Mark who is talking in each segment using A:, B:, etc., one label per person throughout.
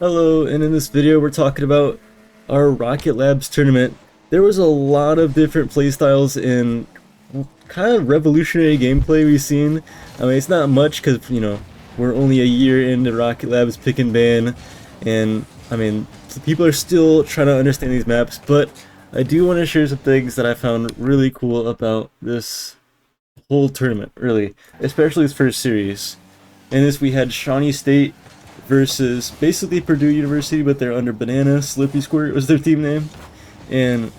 A: Hello, and in this video we're talking about our Rocket Labs tournament. There was a lot of different playstyles and kind of revolutionary gameplay we've seen. I mean, it's not much because, we're only a year into Rocket Labs Pick and Ban, and, I mean, people are still trying to understand these maps, but I do want to share some things that I found really cool about this whole tournament, really, especially this first series. In this, we had Shawnee State versus basically Purdue University, but they're under Banana. Slurpy Squirt was their team name. And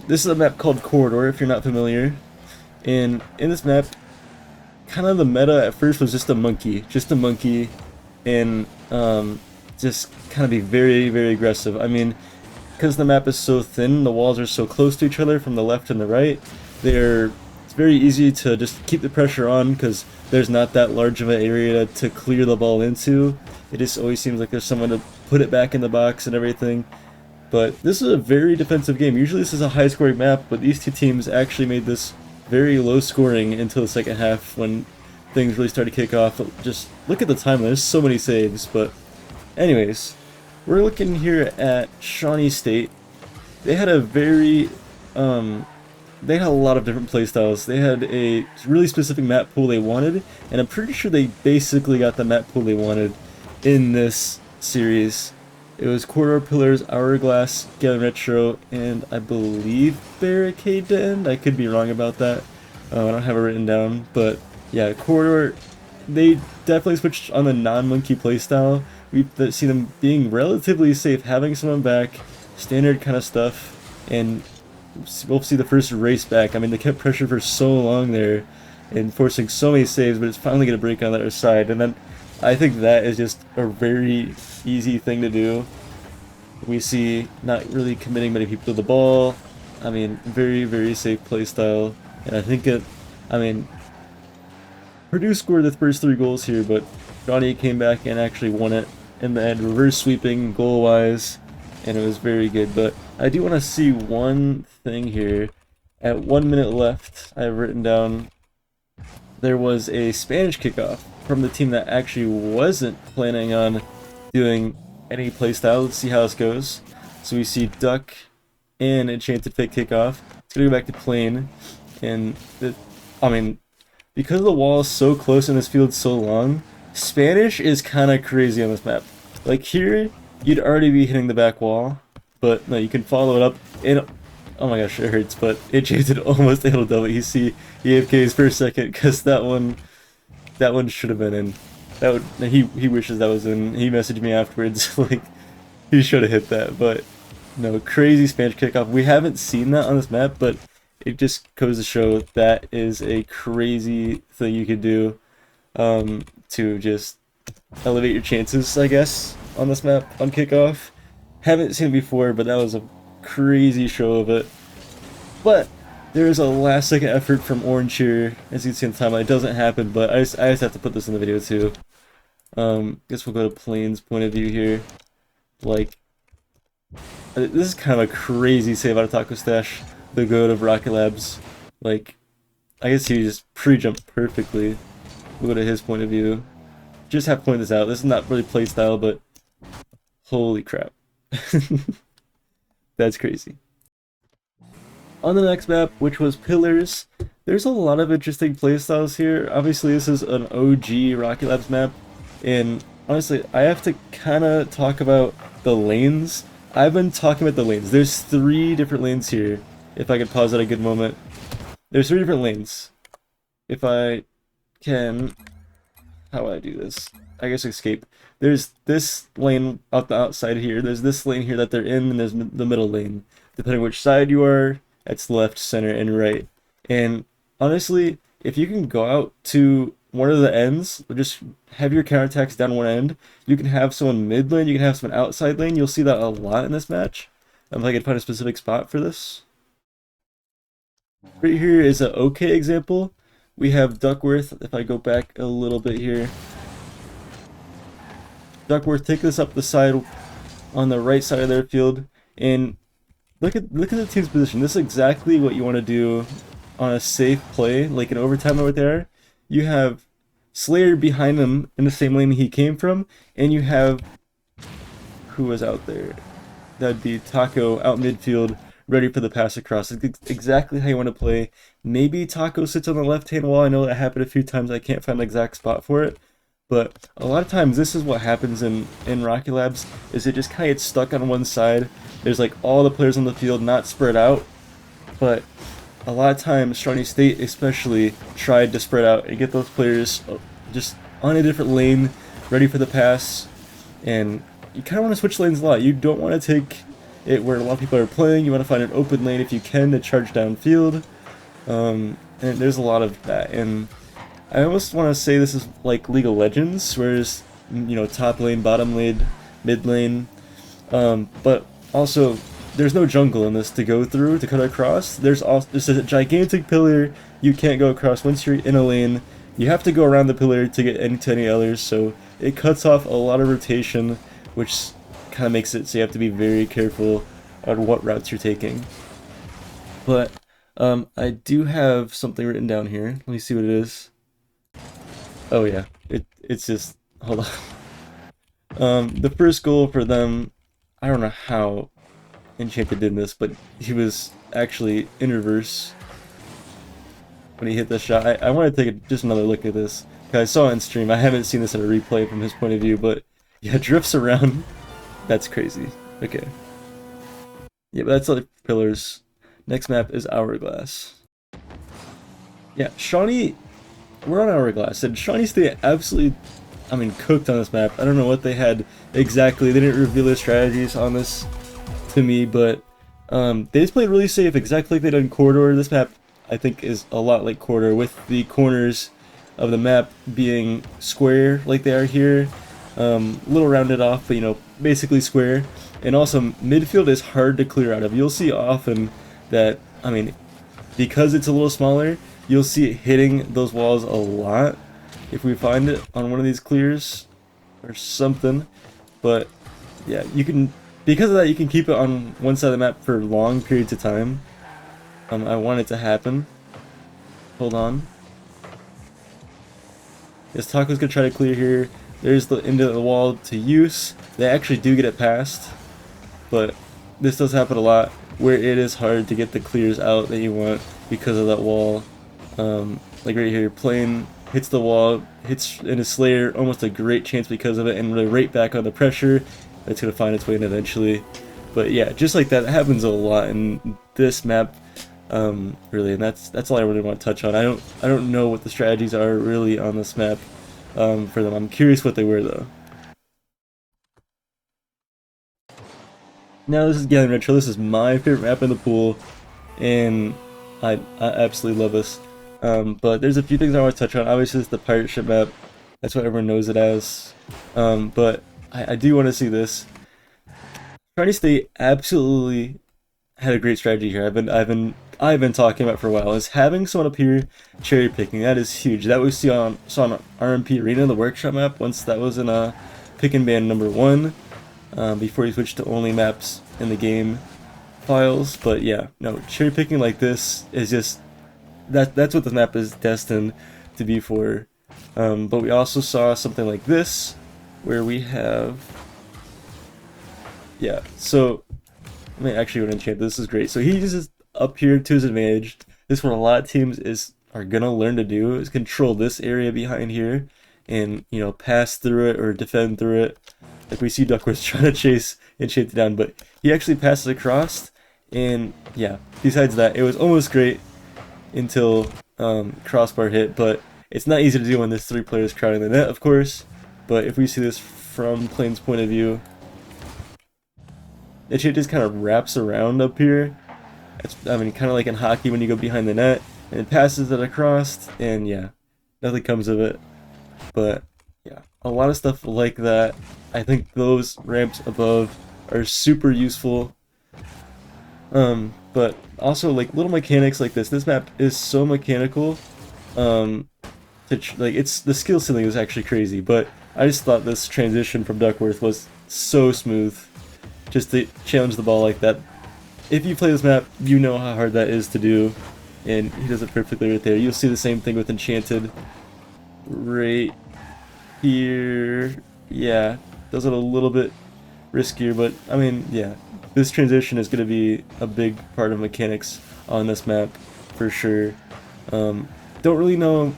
A: this is a map called Corridor, if you're not familiar. And in this map, kind of the meta at first was just a monkey, and just kind of be very, very aggressive. I mean, because the map is so thin, the walls are so close to each other from the left and the right, it's very easy to just keep the pressure on because there's not that large of an area to clear the ball into. It just always seems like there's someone to put it back in the box and everything. But this is a very defensive game. Usually this is a high scoring map, but these two teams actually made this very low scoring until the second half when things really started to kick off. Just look at the timeline, there's so many saves. But anyways, we're looking here at Shawnee State. They had a very they had a lot of different playstyles. They had a really specific map pool they wanted, and I'm pretty sure they basically got the map pool they wanted in this series. It was Corridor Pillars, Hourglass, Galen Retro, and I believe Barricade to End. I could be wrong about that. I don't have it written down, but yeah, Corridor, they definitely switched on the non-monkey playstyle. We've seen them being relatively safe, having someone back, standard kind of stuff, and we'll see the first race back. I mean, they kept pressure for so long there and forcing so many saves, but it's finally going to break on the other side. And then I think that is just a very easy thing to do. We see not really committing many people to the ball. I mean, very, very safe play style. And I think I mean, Purdue scored the first 3 goals here, but Johnny came back and actually won it in the end, reverse sweeping goal-wise, and it was very good. But I do want to see one thing here. At 1 minute left, I've written down there was a Spanish kickoff from the team that actually wasn't planning on doing any playstyle. Let's see how this goes. So we see Duck and Enchanted Fake kickoff. It's gonna go back to Plain, and I mean, because the wall is so close and this field's so long, Spanish is kind of crazy on this map. Like here, you'd already be hitting the back wall, but no, you can follow it up. And oh my gosh, it hurts, but Enchanted almost able to double. You see, he AFKs for a second because that one should have been in. He wishes that was in. He messaged me afterwards like he should have hit that, but no, crazy Spanish kickoff. We haven't seen that on this map, but it just goes to show that is a crazy thing you could do to just elevate your chances, I guess, on this map on kickoff. Haven't seen it before, but that was a crazy show of it. But there is a last second effort from Orange here, as you can see on the timeline. It doesn't happen, but I just have to put this in the video too. Guess we'll go to Plain's point of view here. Like, this is kind of a crazy save out of Taco Stash, the goat of Rocket Labs. Like, I guess he just pre-jumped perfectly. We'll go to his point of view. Just have to point this out. This is not really playstyle, but holy crap. That's crazy. On the next map, which was Pillars, there's a lot of interesting playstyles here. Obviously, this is an OG Rocket Labs map, and honestly, I have to kind of talk about the lanes. I've been talking about the lanes. There's 3 different lanes here, if I could pause at a good moment. There's 3 different lanes. If I can... How would I do this? I guess escape. There's this lane out the outside here. There's this lane here that they're in, and there's the middle lane. Depending which side you are, that's left, center, and right. And honestly, if you can go out to one of the ends, just have your counterattacks down one end, you can have someone mid lane, you can have someone outside lane. You'll see that a lot in this match. If I could find a specific spot for this. Right here is an okay example. We have Duckworth. If I go back a little bit here, Duckworth take this up the side on the right side of their field, and look at the team's position. This is exactly what you want to do on a safe play, like an overtime over there. You have Slayer behind him in the same lane he came from, and you have who was out there. That'd be Taco out midfield, ready for the pass across. It's exactly how you want to play. Maybe Taco sits on the left-hand wall. I know that happened a few times. I can't find the exact spot for it. But a lot of times this is what happens in Rocket Labs, is it just kind of gets stuck on one side. There's like all the players on the field not spread out. But a lot of times, Shawnee State especially tried to spread out and get those players just on a different lane, ready for the pass. And you kind of want to switch lanes a lot. You don't want to take it where a lot of people are playing. You want to find an open lane if you can to charge downfield. And there's a lot of that. And I almost want to say this is like League of Legends, whereas, you know, top lane, bottom lane, mid lane. But also, there's no jungle in this to go through, to cut across. There's a gigantic pillar you can't go across. Once you're in a lane, you have to go around the pillar to get to any others, so it cuts off a lot of rotation, which kind of makes it so you have to be very careful on what routes you're taking. But I do have something written down here. Let me see what it is. Oh yeah, it's just, hold on. The first goal for them, I don't know how Enchanted did this, but he was actually in reverse when he hit the shot. I want to take just another look at this, because I saw it in stream. I haven't seen this in a replay from his point of view, but yeah, drifts around. That's crazy. Okay. Yeah, but that's other pillars. Next map is Hourglass. Yeah, Shawnee, we're on Hourglass, and Shawnee State absolutely, I mean, cooked on this map. I don't know what they had exactly. They didn't reveal their strategies on this to me, but they just played really safe, exactly like they did in Corridor. This map, I think, is a lot like Corridor, with the corners of the map being square like they are here. A little rounded off, but, you know, basically square. And also, midfield is hard to clear out of. You'll see often that, I mean, because it's a little smaller, you'll see it hitting those walls a lot if we find it on one of these clears or something. But yeah, you can, because of that, you can keep it on one side of the map for long periods of time. I want it to happen. Hold on. Yes, Taco's gonna try to clear here. There's the end of the wall to use. They actually do get it past, but this does happen a lot where it is hard to get the clears out that you want because of that wall. Like right here, plane hits the wall, hits in a Slayer, almost a great chance because of it, and right back on the pressure. It's gonna find its way in eventually. But yeah, just like that, it happens a lot in this map, really, and that's all I really want to touch on. I don't know what the strategies are really on this map for them. I'm curious what they were though. Now this is Gallon Retro. This is my favorite map in the pool, and I absolutely love this. But there's a few things I want to touch on. Obviously, it's the pirate ship map. That's what everyone knows it as. But I do want to see this. Shawnee State absolutely had a great strategy here. I've been talking about for a while. Is having someone up here cherry picking. That is huge. That we saw on RMP Arena, the workshop map. Once that was in a Pick Ban #1. Before you switch to only maps in the game files. But yeah, no, cherry picking like this is just that's what the map is destined to be for. But we also saw something like this where we have, yeah, so I mean, actually, going to enchant this is great. So he just is up here to his advantage. This is what a lot of teams are gonna learn to do, is control this area behind here and, you know, pass through it or defend through it. Like we see Duckworth trying to chase and chase it down, but he actually passes across. And yeah, besides that, it was almost great until crossbar hit. But it's not easy to do when there's 3 players crowding the net, of course. But if we see this from Plane's point of view, it just kind of wraps around up here. It's, I mean, kind of like in hockey when you go behind the net and it passes it across, and yeah, nothing comes of it. But yeah, a lot of stuff like that. I think those ramps above are super useful. But also like little mechanics like this. This map is so mechanical. Like it's, the skill ceiling is actually crazy. But I just thought this transition from Duckworth was so smooth. Just to challenge the ball like that. If you play this map, you know how hard that is to do, and he does it perfectly right there. You'll see the same thing with Enchanted right here. Yeah, does it a little bit riskier, but I mean, yeah, this transition is going to be a big part of mechanics on this map for sure. Um, don't really know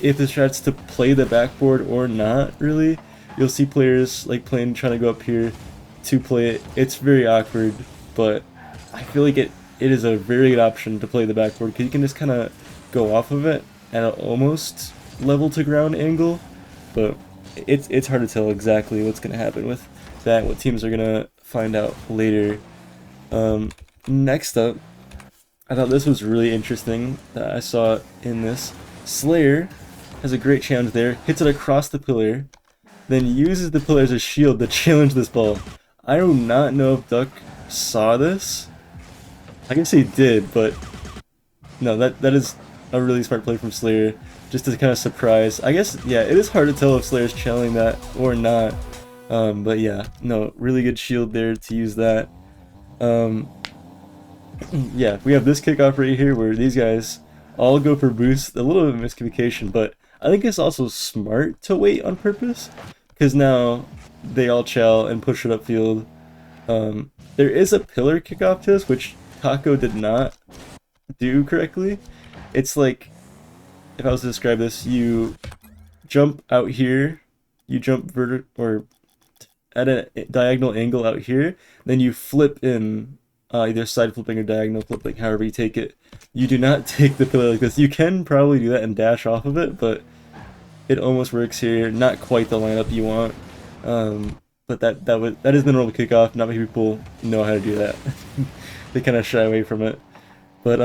A: if the strat's to play the backboard or not, really. You'll see players like playing trying to go up here to play it. It's very awkward, but I feel like it is a very good option to play the backboard because you can just kind of go off of it at an almost level to ground angle, but it's hard to tell exactly what's going to happen with that, what teams are going to find out later. Next up, I thought this was really interesting that I saw in this. Slayer has a great challenge there, hits it across the pillar, then uses the pillar as a shield to challenge this ball. I do not know if Duck saw this. I guess he did, but no, that is a really smart play from Slayer, just to kind of surprise. I guess, yeah, it is hard to tell if Slayer's channeling that or not. But yeah, no, really good shield there to use that. Yeah, we have this kickoff right here where these guys all go for boost. A little bit of miscommunication, but I think it's also smart to wait on purpose, because now they all chow and push it upfield. There is a pillar kickoff to this, which Taco did not do correctly. It's like, if I was to describe this, you jump out here, you jump or at a diagonal angle out here, then you flip in, either side flipping or diagonal flipping, however you take it. You do not take the pillar like this. You can probably do that and dash off of it, but it almost works here. Not quite the lineup you want, but that is the normal kickoff. Not many people know how to do that. They kind of shy away from it. But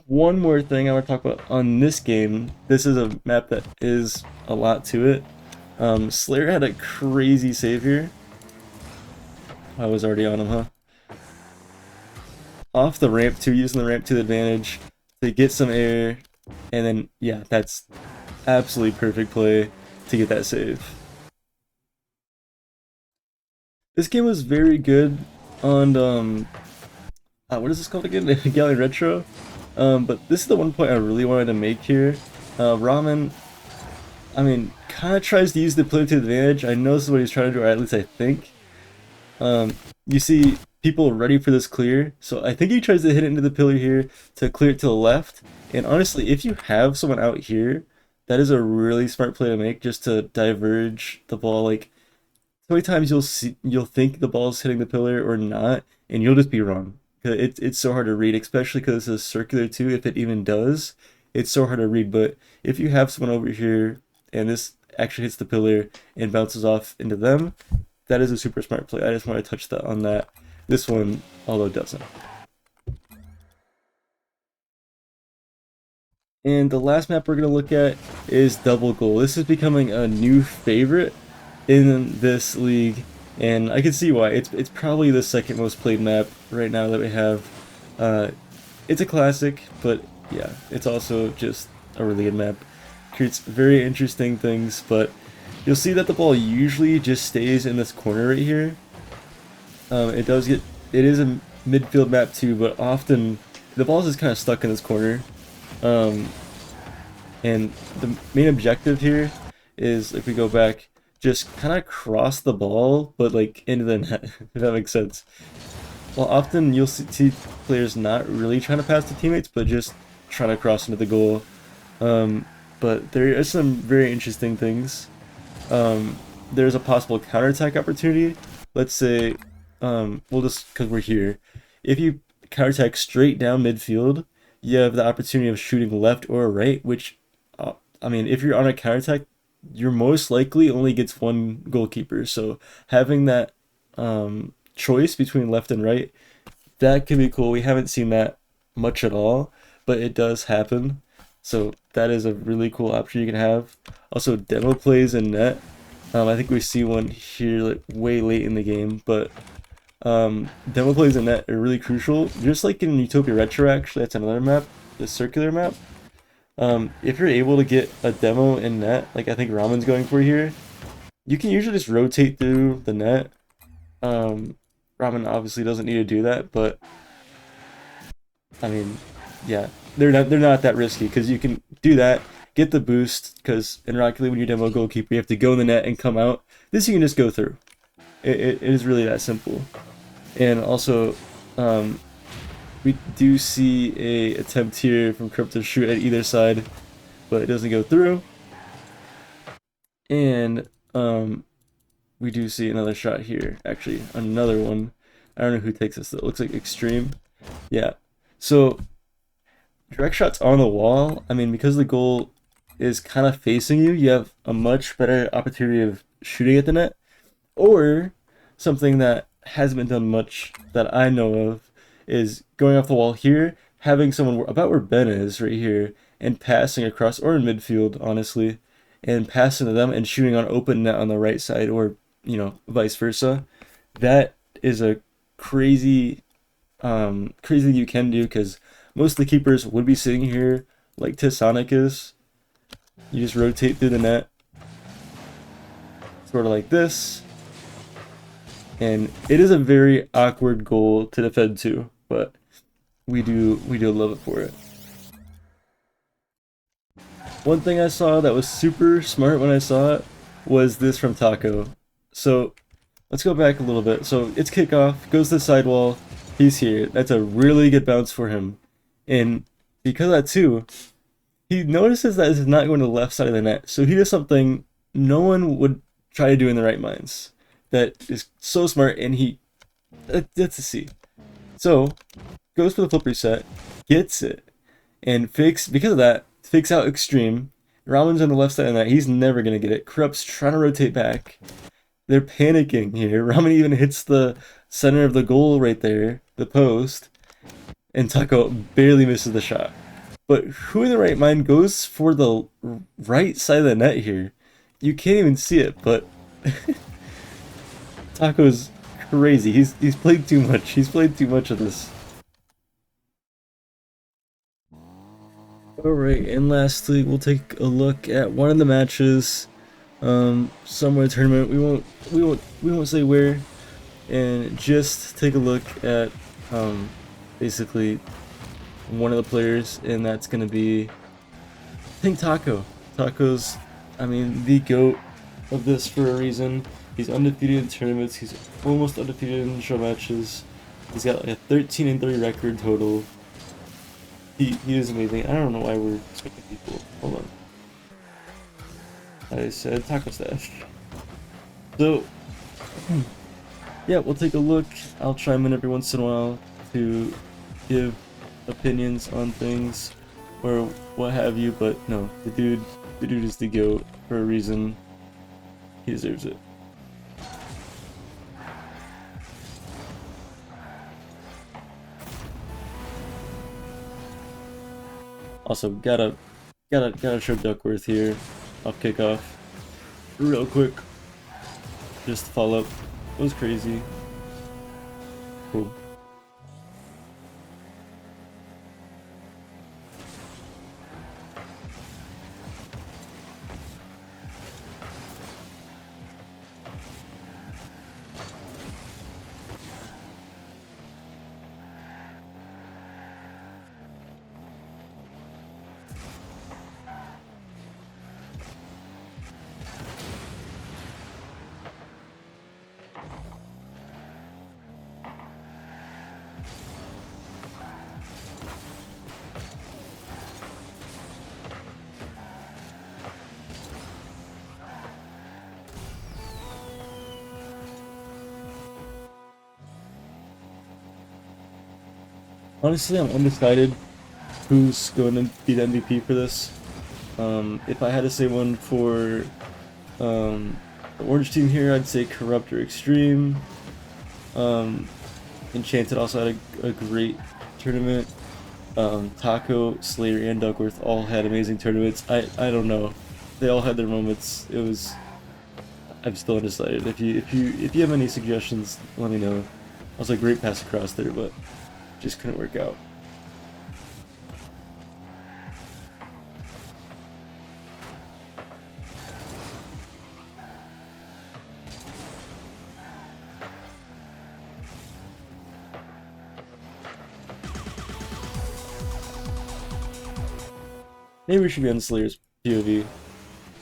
A: one more thing I want to talk about on this game. This is a map that is a lot to it. Slayer had a crazy save here. I was already on him, huh? Off the ramp too, using the ramp to the advantage to get some air, and then yeah, that's absolutely perfect play to get that save. This game was very good on what is this called again? Galleon Retro. But this is the one point I really wanted to make here. Ramen, I mean, kind of tries to use the play to advantage. I know this is what he's trying to do, or at least I think. You see people ready for this clear, so I think he tries to hit it into the pillar here to clear it to the left. And honestly, if you have someone out here, that is a really smart play to make, just to diverge the ball. Like, so many times you'll think the ball's hitting the pillar or not, and you'll just be wrong. It's so hard to read, especially because it's circular too. If it even does, it's so hard to read. But if you have someone over here and this actually hits the pillar and bounces off into them, that is a super smart play. I just want to touch that on that. This one, although, doesn't. And the last map we're going to look at is Double Goal. This is becoming a new favorite in this league, and I can see why. It's probably the second most played map right now that we have. It's a classic, but yeah, it's also just a really good map. Creates very interesting things, but you'll see that the ball usually just stays in this corner right here. It is a midfield map too, but often the ball's just kind of stuck in this corner. And the main objective here is, if we go back, just kind of cross the ball, but like into the net, if that makes sense. Well, often you'll see players not really trying to pass to teammates, but just trying to cross into the goal. But there are some very interesting things. There's a possible counterattack opportunity. Let's say, we'll just, because we're here, if you counterattack straight down midfield, you have the opportunity of shooting left or right, which, I mean, if you're on a counterattack, you're most likely only gets one goalkeeper. So having that choice between left and right, that can be cool. We haven't seen that much at all, but it does happen. So that is a really cool option you can have. Also, demo plays in net. I think we see one here like way late in the game, but demo plays in net are really crucial. Just like in Utopia Retro, actually, that's another map, the circular map. If you're able to get a demo in net, like I think Ramen's going for here, you can usually just rotate through the net. Ramen obviously doesn't need to do that, but I mean, yeah, they're not that risky, because you can do that, get the boost, because in Rocket League when you demo goalkeeper, you have to go in the net and come out. This you can just go through. It is really that simple. And also, um, we do see a attempt here from Crypt to shoot at either side, but it doesn't go through. And we do see another shot here. Actually, another one. I don't know who takes this though. It looks like Extreme. Yeah. So direct shots on the wall. I mean, because the goal is kind of facing you, you have a much better opportunity of shooting at the net. Or something that hasn't been done much that I know of is going off the wall here, having someone about where Ben is right here, and passing across, or in midfield, honestly, and passing to them and shooting on open net on the right side, or vice versa. That is a crazy thing you can do because most of the keepers would be sitting here like Tisonic is. You just rotate through the net, sort of like this. And it is a very awkward goal to defend to, but we do love it for it. One thing I saw that was super smart when I saw it was this from Taco. So let's go back a little bit. So it's kickoff, goes to the sidewall, he's here. That's a really good bounce for him. And because of that too, he notices that it's not going to the left side of the net. So he does something no one would try to do in the right minds. That is so smart, and that's a C. So goes for the flip reset, gets it, and because of that, fakes out Extreme. Ramen's on the left side of that. He's never gonna get it. Corrupt's trying to rotate back. They're panicking here. Ramen even hits the center of the goal right there, the post, and Taco barely misses the shot. But who in the right mind goes for the right side of the net here? You can't even see it, but Taco's crazy. He's played too much. He's played too much of this. Alright, and lastly, we'll take a look at one of the matches, somewhere tournament. We won't say where, and just take a look at basically one of the players, and that's gonna be, I think, Taco. Taco's, I mean, the GOAT of this for a reason. He's undefeated in tournaments. He's almost undefeated in show matches. He's got like a 13-3 record total. He is amazing. I don't know why we're switching people. Hold on. I said Taco Stash. So, yeah, we'll take a look. I'll chime in every once in a while to give opinions on things or what have you, but no, the dude is the GOAT for a reason. He deserves it. Also, gotta show Duckworth here. I'll kick off real quick. Just to follow up. It was crazy. Cool. Honestly, I'm undecided who's going to be the MVP for this. If I had to say one for the orange team here, I'd say Corrupt or Extreme. Enchanted also had a great tournament. Taco, Slayer, and Duckworth all had amazing tournaments. I don't know. They all had their moments. I'm still undecided. If you have any suggestions, let me know. Also, great pass across there, but just couldn't work out. Maybe we should be on Slayer's POV.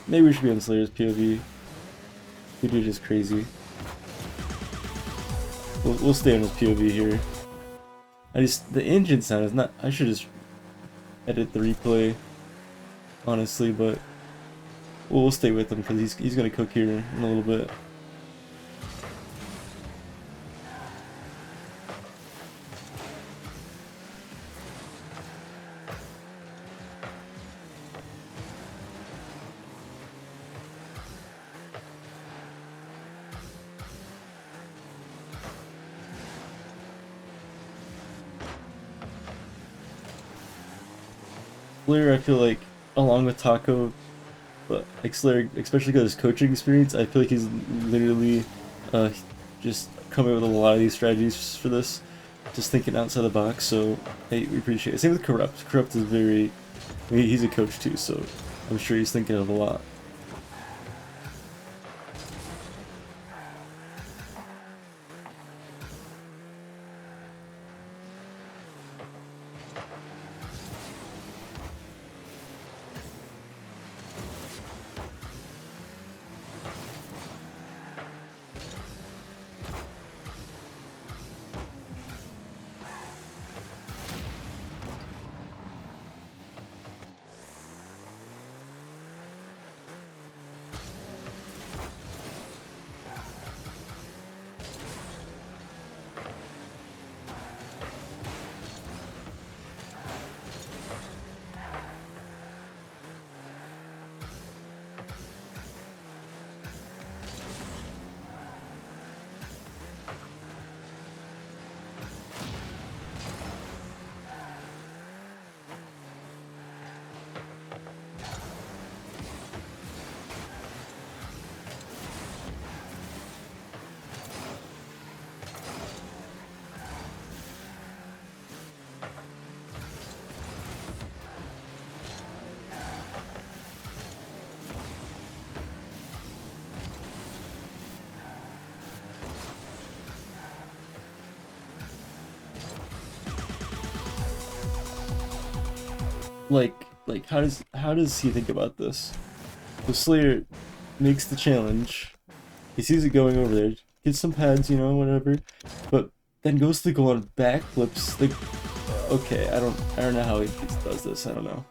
A: Maybe we should be on Slayer's POV. The dude is crazy. we'll stay on this POV here. The engine sound is not. I should just edit the replay, honestly, but we'll stay with him because he's gonna cook here in a little bit. Slayer, I feel like, along with Taco, but like Slayer, especially because of his coaching experience, I feel like he's literally uh, just coming up with a lot of these strategies for this, just thinking outside the box. So hey, we appreciate it. Same with Corrupt. Corrupt is very, I mean, he's a coach too, so I'm sure he's thinking of a lot. Like how does he think about this? So Slayer makes the challenge. He sees it going over there, gets some pads, whatever, but then goes to go on backflips. Like, okay, I don't know how he does this. I don't know.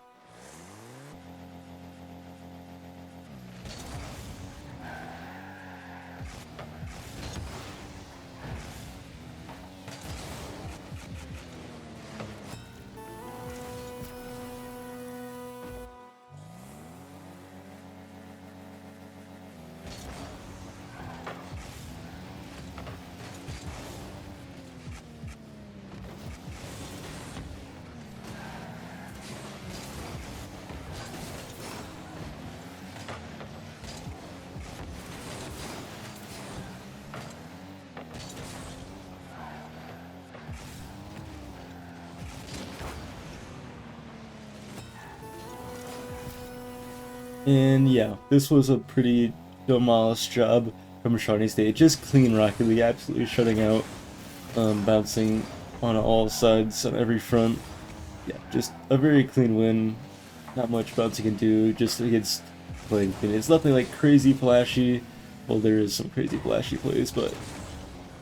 A: And yeah, this was a pretty demolished job from Shawnee State. Just clean Rocket League, absolutely shutting out, bouncing on all sides, on every front. Yeah, just a very clean win. Not much bouncing can do, just against playing clean. It's nothing like crazy flashy. Well, there is some crazy flashy plays, but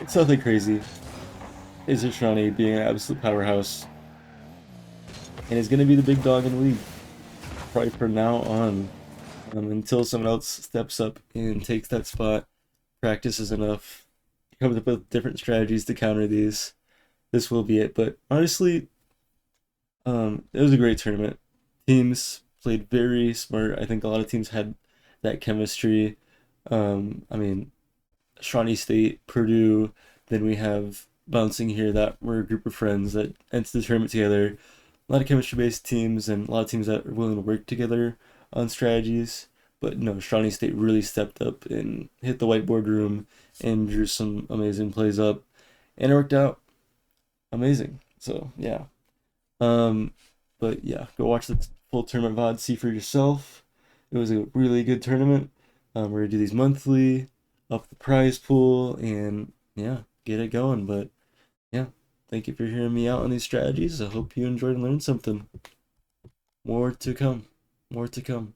A: it's nothing crazy. Is Shawnee being an absolute powerhouse. And is going to be the big dog in the league. Probably from now on. Until someone else steps up and takes that spot, practices enough, comes up with different strategies to counter these. This will be it. But honestly, it was a great tournament. Teams played very smart. I think a lot of teams had that chemistry. I mean, Shawnee State, Purdue, then we have bouncing here that we're a group of friends that entered the tournament together. A lot of chemistry-based teams and a lot of teams that are willing to work together on strategies. But no, Shawnee State really stepped up and hit the whiteboard room and drew some amazing plays up, and it worked out amazing. So yeah, but yeah, go watch the full tournament VOD, see for yourself. It was a really good tournament. We're gonna do these monthly, up the prize pool, and yeah, get it going. But yeah, thank you for hearing me out on these strategies. I hope you enjoyed and learned something. More to come. More to come.